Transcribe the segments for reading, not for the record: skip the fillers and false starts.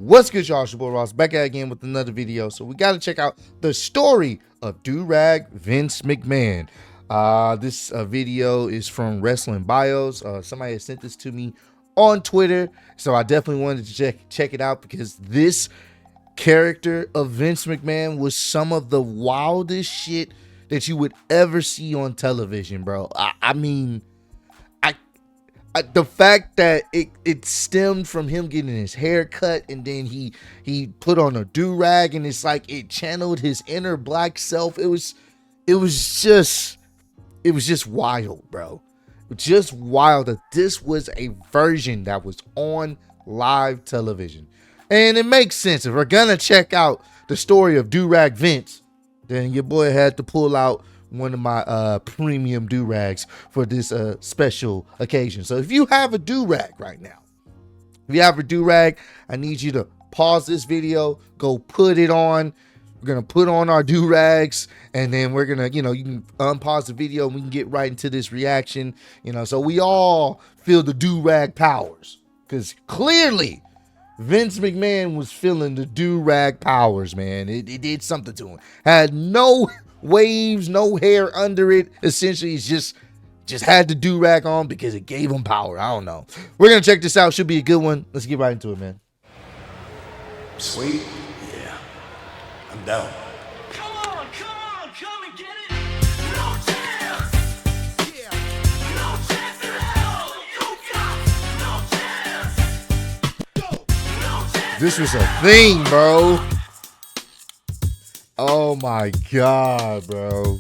What's good, y'all? It's your boy Ross back at again with another video. So we got to check out the story of Durag Vince McMahon. This video is from Wrestling Bios. Somebody has sent this to me on Twitter, so I definitely wanted to check it out because this character of Vince McMahon was some of the wildest shit that you would ever see on television, bro. I mean, the fact that it stemmed from him getting his hair cut and then he put on a do-rag and it's like it channeled his inner black self. It was just wild, bro. Just wild that this was a version that was on live television. And it makes sense. If we're gonna check out the story of Durag Vince, then your boy had to pull out one of my premium do-rags for this special occasion. So if you have a do-rag right now, I need you to pause this video, go put it on. We're gonna put on our do-rags, and then we're gonna, you can unpause the video and we can get right into this reaction, so we all feel the do-rag powers, because clearly Vince McMahon was feeling the do-rag powers, man. It did something to him. Had no waves, no hair under it. Essentially, it's just had the do-rag on because it gave him power. I don't know. We're gonna check this out. Should be a good one. Let's get right into it, man. Sweet? Yeah. I'm down. Come on, come and get it. No chance. Yeah. No chance at all. You got no chance. Go. No chance. This was a thing, bro. Oh my God, bro.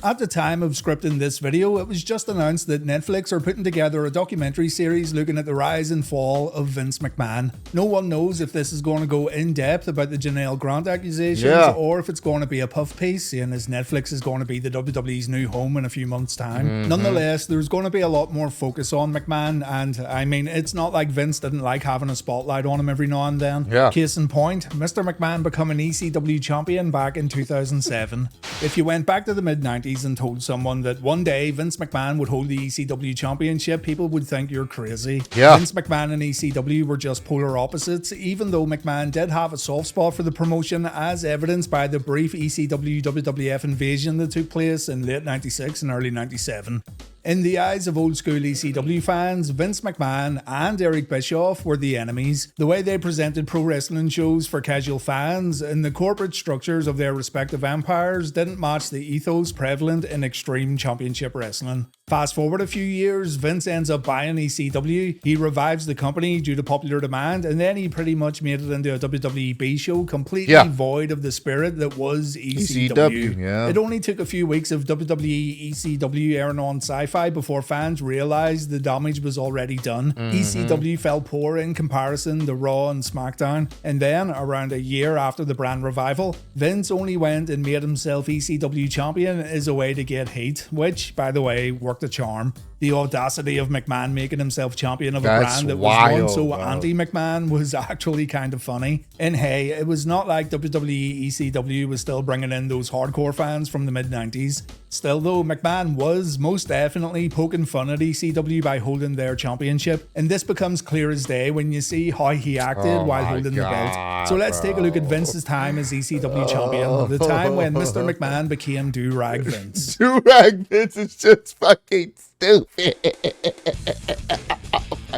At the time of scripting this video, it was just announced that Netflix are putting together a documentary series looking at the rise and fall of Vince McMahon. No one knows if this is going to go in depth about the Janelle Grant accusations or if it's going to be a puff piece, seeing as Netflix is going to be the WWE's new home in a few months' time. Nonetheless, there's going to be a lot more focus on McMahon, and I mean, it's not like Vince didn't like having a spotlight on him every now and then. Case in point, Mr. McMahon became an ECW champion back in 2007. If you went back to the mid-90s and told someone that one day Vince McMahon would hold the ECW championship, people would think you're crazy. Vince McMahon and ECW were just polar opposites, even though McMahon did have a soft spot for the promotion, as evidenced by the brief ECW WWF invasion that took place in late 96 and early 97. In the eyes of old school ECW fans, Vince McMahon and Eric Bischoff were the enemies. The way they presented pro wrestling shows for casual fans and the corporate structures of their respective empires didn't match the ethos prevalent in Extreme Championship Wrestling. Fast forward a few years, Vince ends up buying ECW, he revives the company due to popular demand, and then he pretty much made it into a WWE B show completely void of the spirit that was ECW. It only took a few weeks of WWE ECW airing on Sci-Fi before fans realized the damage was already done. ECW fell poor in comparison to Raw and SmackDown, and then around a year after the brand revival, Vince only went and made himself ECW champion as a way to get heat, which, by the way, worked a charm. The audacity of McMahon making himself champion of a brand that was once so anti-McMahon was actually kind of funny. And hey, it was not like WWE ECW was still bringing in those hardcore fans from the mid-90s. Still though, McMahon was most definitely poking fun at ECW by holding their championship, and this becomes clear as day when you see how he acted while holding the belt. So let's take a look at Vince's time as ECW champion, the time when Mr. McMahon became Durag Vince. Durag Vince is just fucking stupid.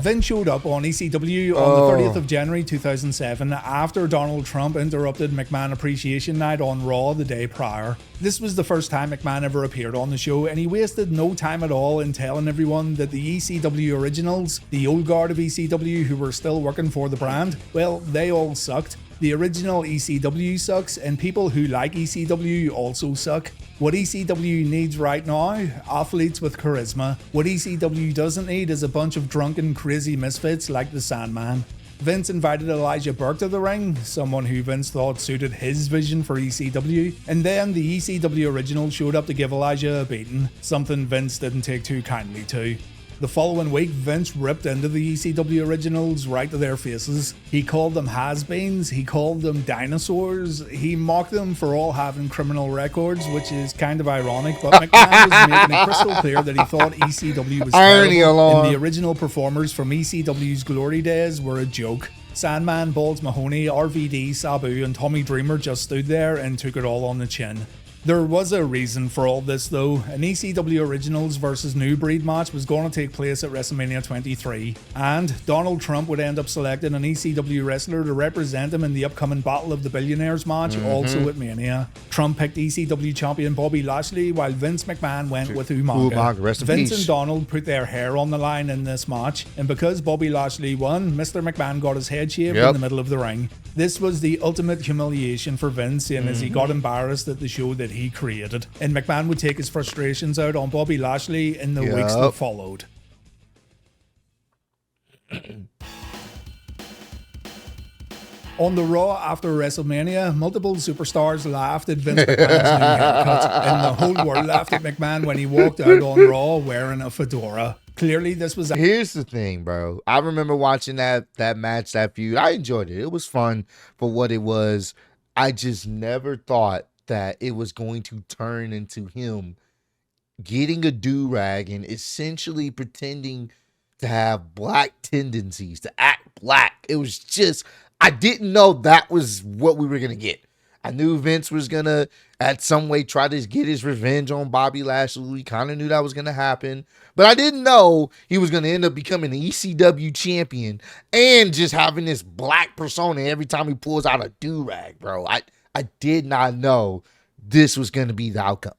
Vince showed up on ECW on the 30th of January 2007 after Donald Trump interrupted McMahon Appreciation Night on Raw the day prior. This was the first time McMahon ever appeared on the show, and he wasted no time at all in telling everyone that the ECW originals, the old guard of ECW who were still working for the brand, well, they all sucked. The original ECW sucks, and people who like ECW also suck. What ECW needs right now? Athletes with charisma. What ECW doesn't need is a bunch of drunken, crazy misfits like the Sandman. Vince invited Elijah Burke to the ring, someone who Vince thought suited his vision for ECW, and then the ECW original showed up to give Elijah a beating, something Vince didn't take too kindly to. The following week, Vince ripped into the ECW originals right to their faces. He called them has-beens, he called them dinosaurs, he mocked them for all having criminal records, which is kind of ironic, but McMahon was making it crystal clear that he thought ECW was Irony terrible, alone. and the original performers from ECW's glory days were a joke. Sandman, Balls Mahoney, RVD, Sabu, and Tommy Dreamer just stood there and took it all on the chin. There was a reason for all this though. An ECW Originals versus New Breed match was going to take place at WrestleMania 23, and Donald Trump would end up selecting an ECW wrestler to represent him in the upcoming Battle of the Billionaires match, also at Mania. Trump picked ECW champion Bobby Lashley, while Vince McMahon went with Umaga. Rest in Vince peace. and Donald put their hair on the line in this match, and because Bobby Lashley won, Mr. McMahon got his head shaved in the middle of the ring. This was the ultimate humiliation for Vince, seeing as he got embarrassed at the show that he created. And McMahon would take his frustrations out on Bobby Lashley in the weeks that followed. On the Raw after WrestleMania, multiple superstars laughed at Vince McMahon's new haircut, and the whole world laughed at McMahon when he walked out on Raw wearing a fedora. Clearly, this was Here's the thing, bro. I remember watching that match, that feud. I enjoyed it. It was fun for what it was. I just never thought that it was going to turn into him getting a do-rag and essentially pretending to have black tendencies, to act black. It was just, I didn't know that was what we were going to get. I knew Vince was going to, at some way, try to get his revenge on Bobby Lashley. We kind of knew that was going to happen. But I didn't know he was going to end up becoming the ECW champion and just having this black persona every time he pulls out a do-rag, bro. I did not know this was going to be the outcome.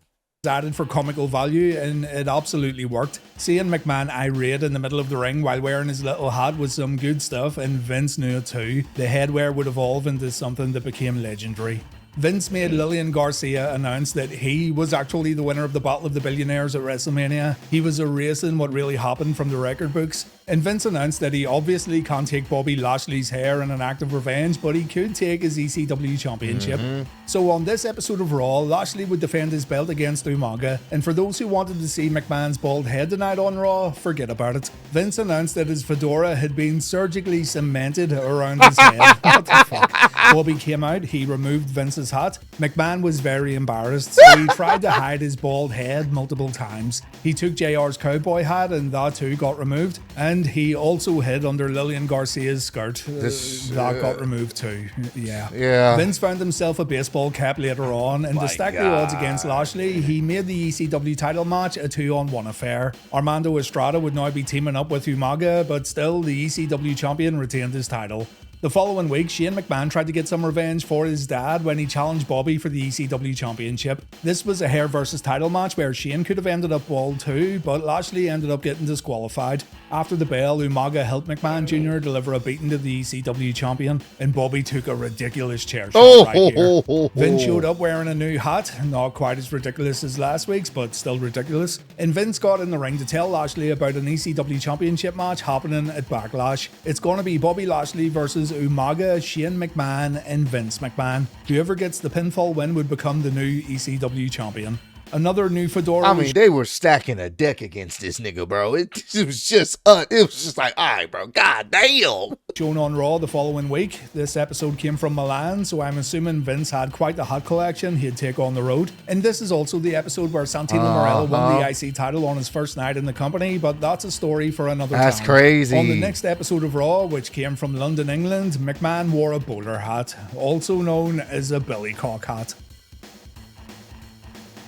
Added for comical value, and it absolutely worked. Seeing McMahon irate in the middle of the ring while wearing his little hat was some good stuff, and Vince knew it too. The headwear would evolve into something that became legendary. Vince made Lillian Garcia announce that he was actually the winner of the Battle of the Billionaires at WrestleMania. He was erasing what really happened from the record books. And Vince announced that he obviously can't take Bobby Lashley's hair in an act of revenge, but he could take his ECW championship. So on this episode of Raw, Lashley would defend his belt against Umaga. And for those who wanted to see McMahon's bald head tonight on Raw, forget about it. Vince announced that his fedora had been surgically cemented around his head. What the fuck? Bobby came out, he removed Vince's hat. McMahon was very embarrassed, so he tried to hide his bald head multiple times. He took JR's cowboy hat and that too got removed. And he also hid under Lillian Garcia's skirt. That got removed too. Yeah. Vince found himself a baseball cap later on, and to stack the odds against Lashley, he made the ECW title match a 2-on-1 affair. Armando Estrada would now be teaming up with Umaga, but still the ECW champion retained his title. The following week, Shane McMahon tried to get some revenge for his dad when he challenged Bobby for the ECW championship. This was a hair versus title match where Shane could have ended up bald too, but Lashley ended up getting disqualified. After the bell, Umaga helped McMahon Jr. deliver a beating to the ECW champion, and Bobby took a ridiculous chair shot right here. Vince showed up wearing a new hat, not quite as ridiculous as last week's, but still ridiculous. And Vince got in the ring to tell Lashley about an ECW championship match happening at Backlash. It's going to be Bobby Lashley versus Umaga, Shane McMahon, and Vince McMahon. Whoever gets the pinfall win would become the new ECW champion. Another new fedora. I mean, they were stacking a deck against this nigga, bro. It was just like, all right, bro. God damn. Shown on Raw the following week. This episode came from Milan, so I'm assuming Vince had quite the hat collection he'd take on the road. And this is also the episode where Santino Marella won the IC title on his first night in the company, but that's a story for another time. That's crazy. On the next episode of Raw, which came from London, England, McMahon wore a bowler hat, also known as a billycock hat.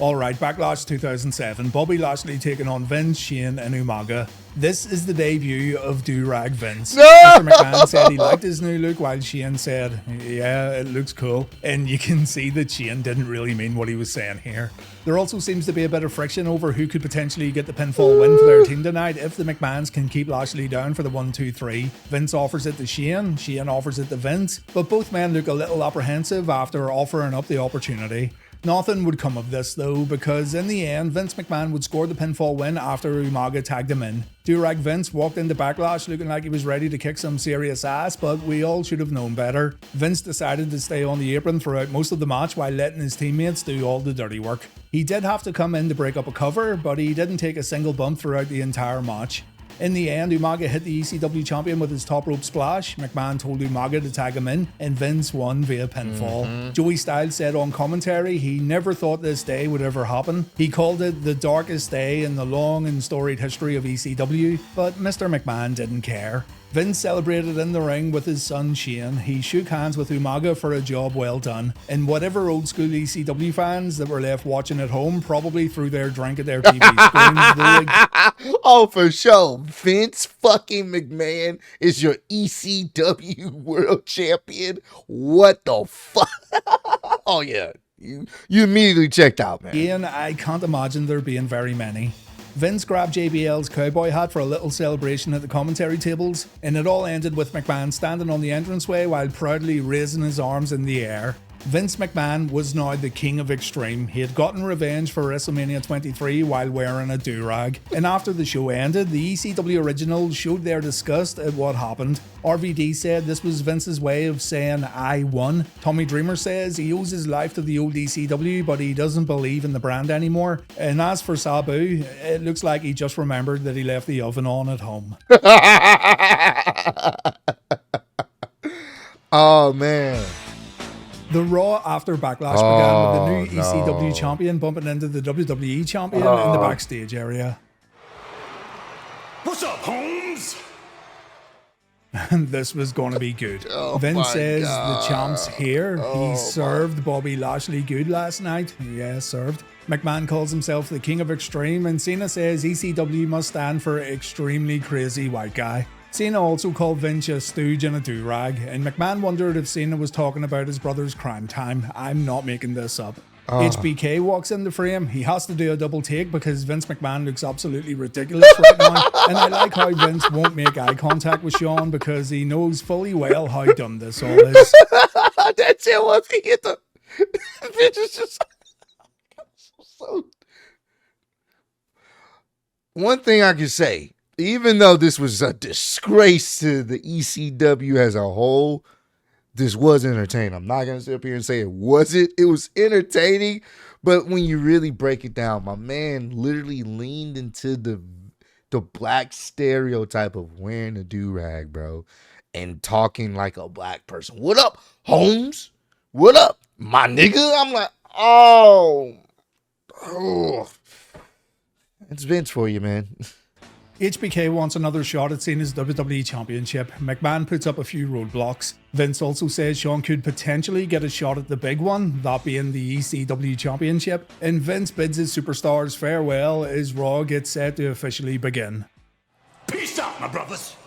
Alright, Backlash 2007, Bobby Lashley taking on Vince, Shane, and Umaga. This is the debut of Do-Rag Vince. No! Mr. McMahon said he liked his new look, while Shane said, yeah, it looks cool. And you can see that Shane didn't really mean what he was saying here. There also seems to be a bit of friction over who could potentially get the pinfall win for their team tonight if the McMahons can keep Lashley down for the 1-2-3. Vince offers it to Shane, Shane offers it to Vince, but both men look a little apprehensive after offering up the opportunity. Nothing would come of this though, because in the end, Vince McMahon would score the pinfall win after Umaga tagged him in. Do-Rag Vince walked into Backlash looking like he was ready to kick some serious ass, but we all should have known better. Vince decided to stay on the apron throughout most of the match while letting his teammates do all the dirty work. He did have to come in to break up a cover, but he didn't take a single bump throughout the entire match. In the end, Umaga hit the ECW champion with his top rope splash. McMahon told Umaga to tag him in, and Vince won via pinfall. Joey Styles said on commentary he never thought this day would ever happen. He called it the darkest day in the long and storied history of ECW, but Mr. McMahon didn't care. Vince celebrated in the ring with his son Shane. He shook hands with Umaga for a job well done. And whatever old school ECW fans that were left watching at home probably threw their drink at their TV screens. Oh, for sure. Vince fucking McMahon is your ECW world champion. What the fuck? Oh, yeah. You immediately checked out, man. Ian, I can't imagine there being very many. Vince grabbed JBL's cowboy hat for a little celebration at the commentary tables, and it all ended with McMahon standing on the entranceway while proudly raising his arms in the air. Vince McMahon was now the king of extreme. He had gotten revenge for WrestleMania 23 while wearing a durag. And after the show ended, the ECW originals showed their disgust at what happened. RVD said this was Vince's way of saying I won. Tommy Dreamer says he owes his life to the old ECW, but he doesn't believe in the brand anymore. And as for Sabu, it looks like he just remembered that he left the oven on at home. Oh, man. The Raw after Backlash began with the new ECW champion bumping into the WWE champion in the backstage area. What's up, Holmes? And this was going to be good. Vince says the champ's here. He served Bobby Lashley good last night. Yeah, served. McMahon calls himself the king of extreme, and Cena says ECW must stand for extremely crazy white guy. Cena also called Vince a stooge and a do-rag, and McMahon wondered if Cena was talking about his brother's crime time. I'm not making this up. HBK walks in the frame. He has to do a double take because Vince McMahon looks absolutely ridiculous right now. And I like how Vince won't make eye contact with Sean because he knows fully well how dumb this all is. That's it. Once he hit the Vince is just so. One thing I can say, even though this was a disgrace to the ECW as a whole, this was entertaining. I'm not going to sit up here and say it wasn't. It was entertaining, but when you really break it down, my man literally leaned into the black stereotype of wearing a do-rag, bro, and talking like a black person. What up, Holmes? What up, my nigga? I'm like, oh. It's Vince for you, man. HBK wants another shot at Cena's WWE Championship. McMahon puts up a few roadblocks. Vince also says Sean could potentially get a shot at the big one, that being the ECW Championship. And Vince bids his superstars farewell as Raw gets set to officially begin. Peace out, my brothers.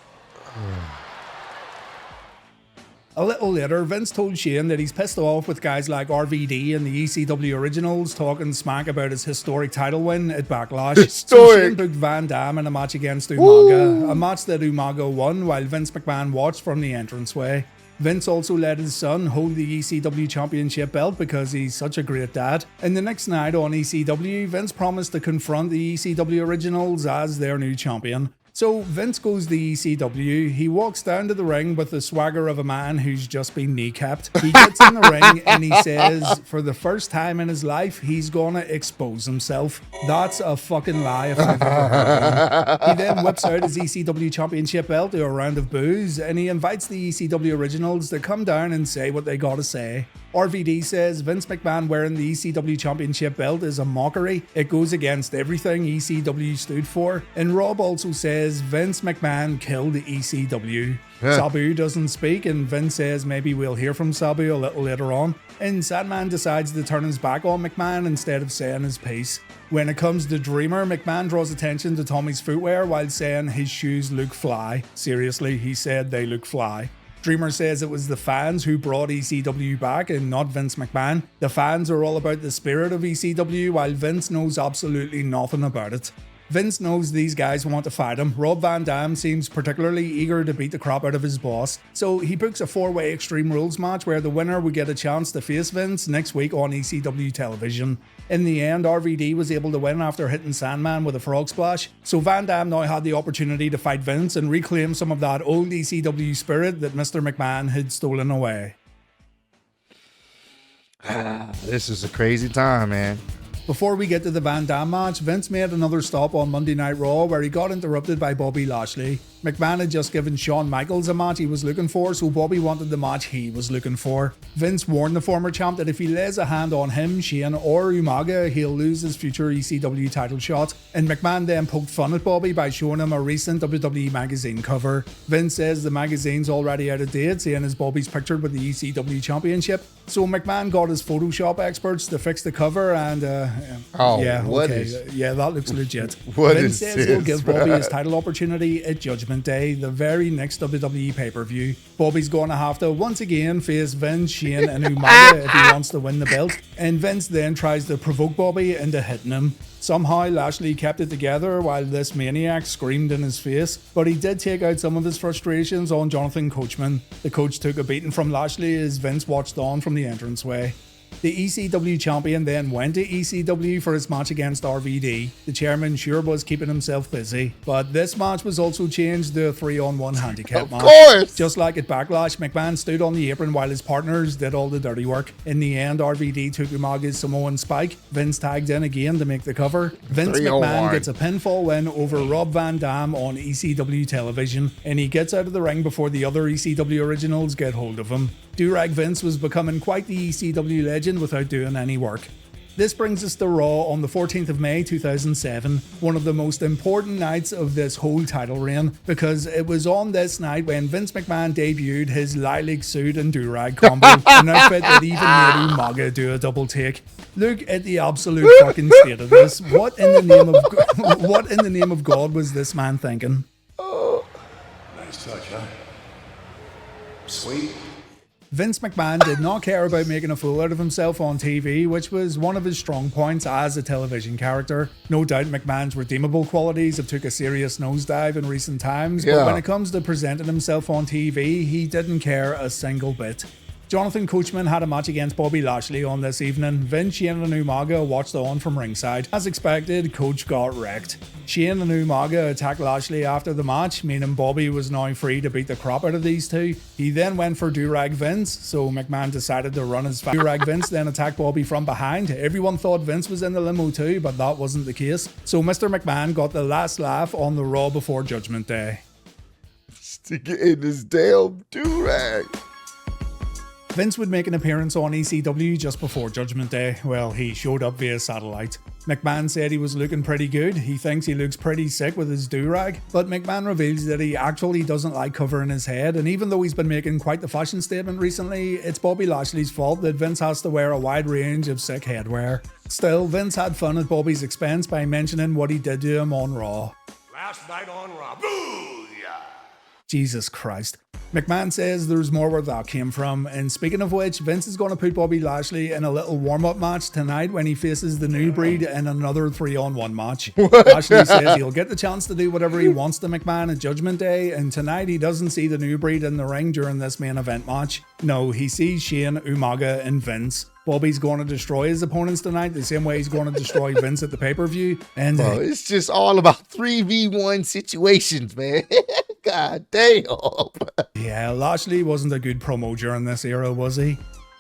A little later, Vince told Shane that he's pissed off with guys like RVD and the ECW originals talking smack about his historic title win at Backlash. So Shane booked Van Dam in a match against Umaga, a match that Umaga won while Vince McMahon watched from the entranceway. Vince also let his son hold the ECW Championship belt because he's such a great dad. And the next night on ECW, Vince promised to confront the ECW originals as their new champion. So Vince goes to the ECW, he walks down to the ring with the swagger of a man who's just been kneecapped. He gets in the ring and he says for the first time in his life, he's gonna expose himself. That's a fucking lie if I've ever heard one. He then whips out his ECW Championship belt to a round of boos and he invites the ECW originals to come down and say what they gotta say. RVD says Vince McMahon wearing the ECW Championship belt is a mockery. It goes against everything ECW stood for. And Rob also says Vince McMahon killed the ECW. Sabu doesn't speak and Vince says maybe we'll hear from Sabu a little later on. And Sandman decides to turn his back on McMahon instead of saying his piece. When it comes to Dreamer, McMahon draws attention to Tommy's footwear while saying his shoes look fly. Seriously, he said they look fly. Dreamer says it was the fans who brought ECW back and not Vince McMahon. The fans are all about the spirit of ECW while Vince knows absolutely nothing about it. Vince knows these guys want to fight him. Rob Van Dam seems particularly eager to beat the crap out of his boss. So he books a 4-way Extreme Rules match where the winner would get a chance to face Vince next week on ECW television. In the end, RVD was able to win after hitting Sandman with a frog splash. So Van Dam now had the opportunity to fight Vince and reclaim some of that old ECW spirit that Mr. McMahon had stolen away. This is a crazy time, man. Before we get to the Van Dam match, Vince made another stop on Monday Night Raw where he got interrupted by Bobby Lashley. McMahon had just given Shawn Michaels a match he was looking for, so Bobby wanted the match he was looking for. Vince warned the former champ that if he lays a hand on him, Shane or Umaga, he'll lose his future ECW title shot, and McMahon then poked fun at Bobby by showing him a recent WWE magazine cover. Vince says the magazine's already out of date, seeing as Bobby's pictured with the ECW championship, so McMahon got his Photoshop experts to fix the cover and that looks legit. Vince says he'll give Bobby his title opportunity at Judgment Day, the very next WWE pay-per-view. Bobby's going to have to once again face Vince, Shane and Umaga if he wants to win the belt, and Vince then tries to provoke Bobby into hitting him. Somehow Lashley kept it together while this maniac screamed in his face, but he did take out some of his frustrations on Jonathan Coachman. The coach took a beating from Lashley as Vince watched on from the entranceway. The ECW champion then went to ECW for his match against RVD. The chairman sure was keeping himself busy, but this match was also changed to a 3-on-1 handicap match. Of course! Just like at Backlash, McMahon stood on the apron while his partners did all the dirty work. In the end, RVD took Umaga's Samoan spike. Vince tagged in again to make the cover. Vince McMahon gets a pinfall win over Rob Van Dam on ECW television, and he gets out of the ring before the other ECW originals get hold of him. Durag Vince was becoming quite the ECW legend without doing any work. This brings us to Raw on the 14th of May 2007, one of the most important nights of this whole title reign, because it was on this night when Vince McMahon debuted his lilac suit and Durag combo, an outfit that even made Umaga do a double take. Look at the absolute fucking state of this. What in the name of God was this man thinking? Nice touch, huh? Sweet. Vince McMahon did not care about making a fool out of himself on TV, which was one of his strong points as a television character. No doubt McMahon's redeemable qualities have took a serious nosedive in recent times, but when it comes to presenting himself on TV, he didn't care a single bit. Jonathan Coachman had a match against Bobby Lashley on this evening. Vince, Shane and Umaga watched on from ringside. As expected, Coach got wrecked. Shane and Umaga attacked Lashley after the match, meaning Bobby was now free to beat the crap out of these two. He then went for Durag Vince, so McMahon decided to run his fast. Durag Vince then attacked Bobby from behind. Everyone thought Vince was in the limo too, but that wasn't the case. So Mr. McMahon got the last laugh on the Raw before Judgment Day. Stick it in his damn Durag. Vince would make an appearance on ECW just before Judgment Day. Well, he showed up via satellite. McMahon said he was looking pretty good. He thinks he looks pretty sick with his Durag, but McMahon reveals that he actually doesn't like covering his head, and even though he's been making quite the fashion statement recently, it's Bobby Lashley's fault that Vince has to wear a wide range of sick headwear. Still, Vince had fun at Bobby's expense by mentioning what he did to him on Raw. Last night on Raw. Booyah! Jesus Christ. McMahon says there's more where that came from, and speaking of which, Vince is going to put Bobby Lashley in a little warm-up match tonight when he faces the New Breed in another 3-on-1 match. Lashley says he'll get the chance to do whatever he wants to McMahon at Judgment Day, and tonight he doesn't see the New Breed in the ring during this main event match. No, he sees Shane, Umaga and Vince. Bobby's going to destroy his opponents tonight the same way he's going to destroy Vince at the pay-per-view. And it's just all about 3v1 situations, man. God damn. Yeah, Lashley wasn't a good promo during this era, was he?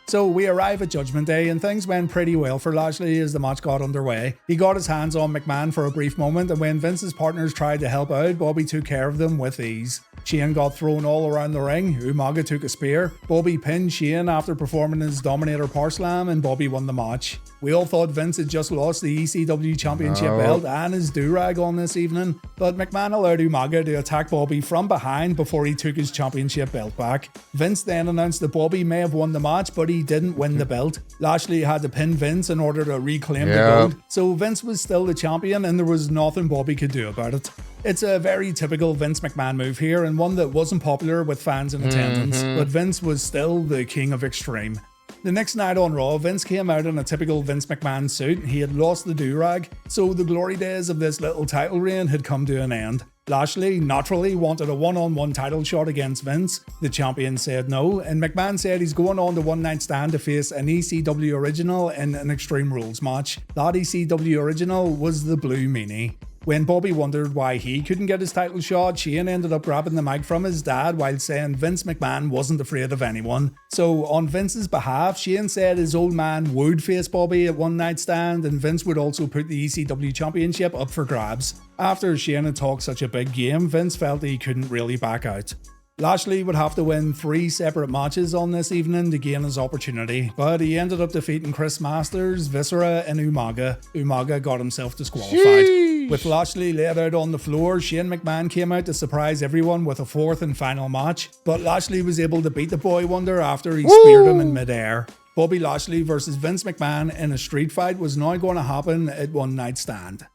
So we arrive at Judgment Day and things went pretty well for Lashley as the match got underway. He got his hands on McMahon for a brief moment, and when Vince's partners tried to help out, Bobby took care of them with ease. Shane got thrown all around the ring, Umaga took a spear, Bobby pinned Shane after performing his Dominator Power Slam, and Bobby won the match. We all thought Vince had just lost the ECW Championship belt and his Durag on this evening, but McMahon allowed Umaga to attack Bobby from behind before he took his championship belt back. Vince then announced that Bobby may have won the match, but he didn't win the belt. Lashley had to pin Vince in order to reclaim the gold, so Vince was still the champion and there was nothing Bobby could do about it. It's a very typical Vince McMahon move here, and one that wasn't popular with fans in attendance, but Vince was still the king of extreme. The next night on Raw, Vince came out in a typical Vince McMahon suit. He had lost the Durag, so the glory days of this little title reign had come to an end. Lashley naturally wanted a one-on-one title shot against Vince. The champion said no, and McMahon said he's going on the one-night stand to face an ECW original in an Extreme Rules match. That ECW original was the Blue Meanie. When Bobby wondered why he couldn't get his title shot, Shane ended up grabbing the mic from his dad while saying Vince McMahon wasn't afraid of anyone. So on Vince's behalf, Shane said his old man would face Bobby at One Night Stand, and Vince would also put the ECW Championship up for grabs. After Shane had talked such a big game, Vince felt he couldn't really back out. Lashley would have to win 3 separate matches on this evening to gain his opportunity, but he ended up defeating Chris Masters, Viscera and Umaga. Umaga got himself disqualified. Sheesh. With Lashley laid out on the floor, Shane McMahon came out to surprise everyone with a 4th and final match, but Lashley was able to beat the Boy Wonder after he speared him in midair. Bobby Lashley versus Vince McMahon in a street fight was now going to happen at One Night Stand.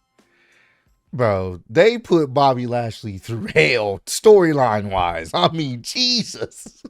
Bro, they put Bobby Lashley through hell, storyline wise. I mean, Jesus.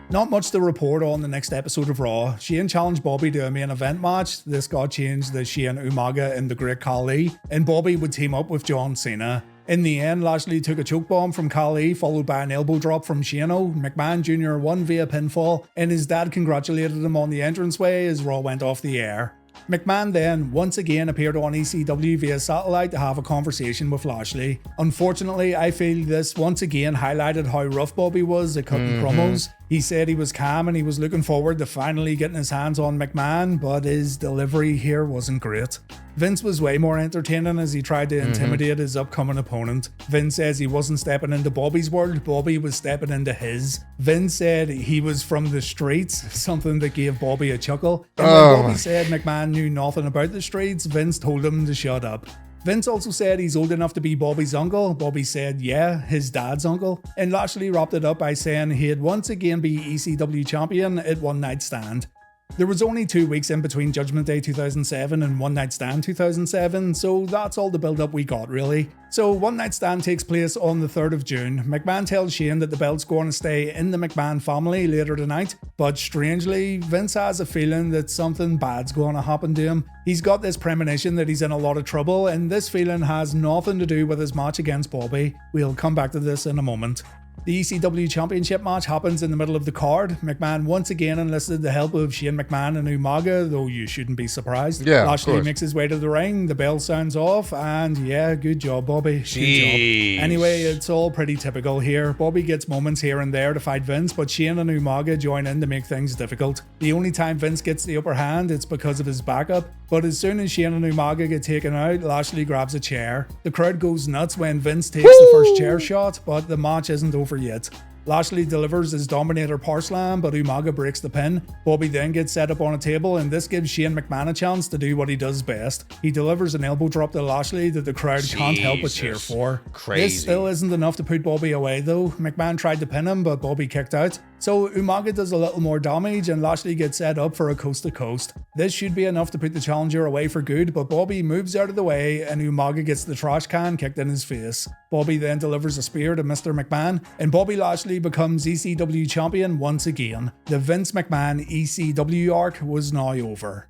Not much to report on the next episode of Raw. Shane challenged Bobby to a main event match. This got changed to Shane, Umaga and the Great Khali, and Bobby would team up with John Cena. In the end, Lashley took a choke bomb from Khali, followed by an elbow drop from Shano. McMahon Jr. won via pinfall, and his dad congratulated him on the entranceway as Raw went off the air. McMahon then once again appeared on ECW via satellite to have a conversation with Lashley. Unfortunately, I feel this once again highlighted how rough Bobby was at cutting promos. He said he was calm and he was looking forward to finally getting his hands on McMahon, but his delivery here wasn't great. Vince was way more entertaining as he tried to intimidate his upcoming opponent. Vince says he wasn't stepping into Bobby's world, Bobby was stepping into his. Vince said he was from the streets, something that gave Bobby a chuckle. And when Bobby said McMahon knew nothing about the streets, Vince told him to shut up. Vince also said he's old enough to be Bobby's uncle. Bobby said, yeah, his dad's uncle. And Lashley wrapped it up by saying he'd once again be ECW champion at One Night Stand. There was only 2 weeks in between Judgment Day 2007 and One Night Stand 2007, so that's all the build-up we got really. So One Night Stand takes place on the 3rd of June. McMahon tells Shane that the belt's going to stay in the McMahon family later tonight, but strangely, Vince has a feeling that something bad's going to happen to him. He's got this premonition that he's in a lot of trouble, and this feeling has nothing to do with his match against Bobby. We'll come back to this in a moment. The ECW Championship match happens in the middle of the card. McMahon once again enlisted the help of Shane McMahon and Umaga, though you shouldn't be surprised. Yeah, Lashley makes his way to the ring, the bell sounds off, and yeah, good job, Bobby. Good job. Anyway, it's all pretty typical here. Bobby gets moments here and there to fight Vince, but Shane and Umaga join in to make things difficult. The only time Vince gets the upper hand, it's because of his backup, but as soon as Shane and Umaga get taken out, Lashley grabs a chair. The crowd goes nuts when Vince takes the first chair shot, but the match isn't over yet. Lashley delivers his Dominator power slam, but Umaga breaks the pin. Bobby then gets set up on a table, and this gives Shane McMahon a chance to do what he does best. He delivers an elbow drop to Lashley that the crowd can't help but cheer for. Crazy. This still isn't enough to put Bobby away though. McMahon tried to pin him, but Bobby kicked out. So Umaga does a little more damage, and Lashley gets set up for a coast to coast. This should be enough to put the challenger away for good, but Bobby moves out of the way, and Umaga gets the trash can kicked in his face. Bobby then delivers a spear to Mr. McMahon, and Bobby Lashley becomes ECW champion once again. The Vince McMahon ECW arc was now over.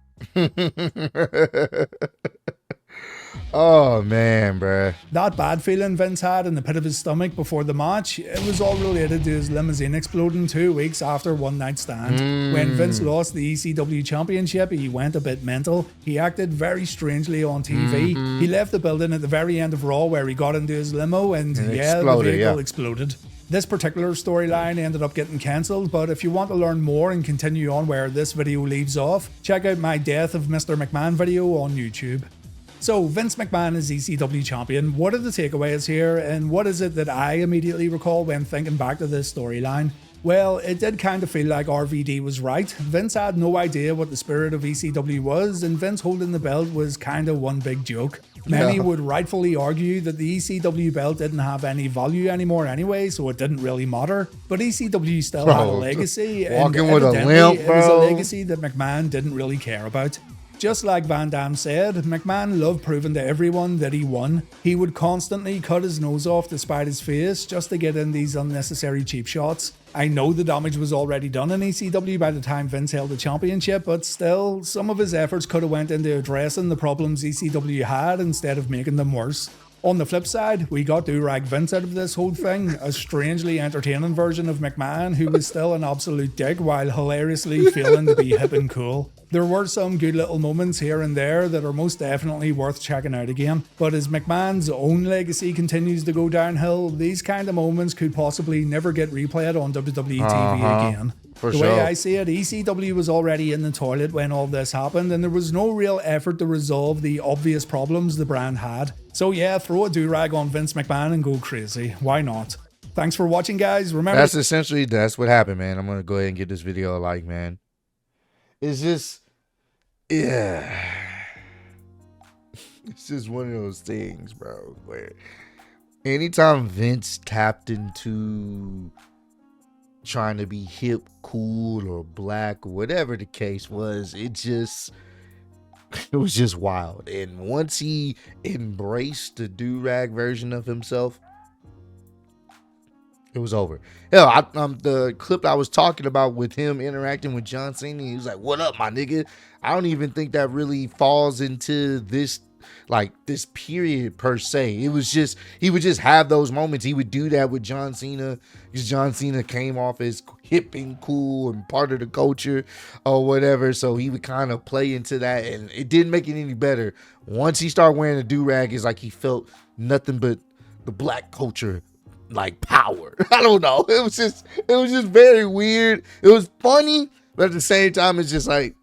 Oh man, bruh. That bad feeling Vince had in the pit of his stomach before the match, it was all related to his limousine exploding 2 weeks after One Night Stand. When Vince lost the ECW championship, he went a bit mental. He acted very strangely on TV. He left the building at the very end of Raw where he got into his limo and the vehicle exploded. This particular storyline ended up getting cancelled, but if you want to learn more and continue on where this video leaves off, check out my Death of Mr. McMahon video on YouTube. So Vince McMahon is ECW champion. What are the takeaways here, and what is it that I immediately recall when thinking back to this storyline? Well, it did kind of feel like RVD was right. Vince had no idea what the spirit of ECW was, and Vince holding the belt was kind of one big joke. Many would rightfully argue that the ECW belt didn't have any value anymore anyway, so it didn't really matter. But ECW still had a legacy, and walking with a evidently limp, it was a bro. legacy that McMahon didn't really care about. Just like Van Damme said, McMahon loved proving to everyone that he won. He would constantly cut his nose off to spite his face just to get in these unnecessary cheap shots. I know the damage was already done in ECW by the time Vince held the championship, but still, some of his efforts could have went into addressing the problems ECW had instead of making them worse. On the flip side, we got Durag Vince out of this whole thing, a strangely entertaining version of McMahon who was still an absolute dick while hilariously feeling to be hip and cool. There were some good little moments here and there that are most definitely worth checking out again, but as McMahon's own legacy continues to go downhill, these kind of moments could possibly never get replayed on WWE TV again. The way I see it, ECW was already in the toilet when all this happened, and there was no real effort to resolve the obvious problems the brand had. So yeah, throw a do-rag on Vince McMahon and go crazy. Why not? Thanks for watching, guys. Remember, that's what happened, man. I'm gonna go ahead and give this video a like, man. It's just, yeah, it's just one of those things, bro, where anytime Vince tapped into trying to be hip, cool, or black, or whatever the case was, it was just wild. And once he embraced the do-rag version of himself, it was over. Hell, the clip I was talking about with him interacting with John Cena, he was like, "What up, my nigga?" I don't even think that really falls into this, like, this period per se. It was just, he would just have those moments. He would do that with John Cena because John Cena came off as hip and cool and part of the culture or whatever. So he would kind of play into that, and it didn't make it any better. Once he started wearing a do-rag, it's like he felt nothing but the black culture, like, power. I don't know. It was just very weird. It was funny, but at the same time, it's just like,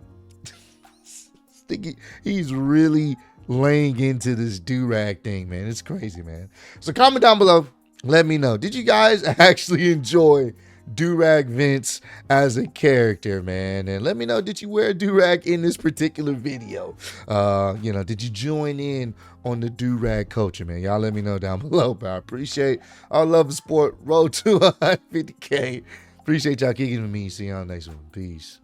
he's really laying into this do-rag thing, man. It's crazy, man. So comment down below, let me know, did you guys actually enjoy do-rag Vince as a character, man? And let me know, did you wear a do-rag in this particular video? You know, did you join in on the do-rag culture, man? Y'all let me know down below, but I appreciate all love and support. Road to 150K. Appreciate y'all kicking with me. See y'all next one. Peace.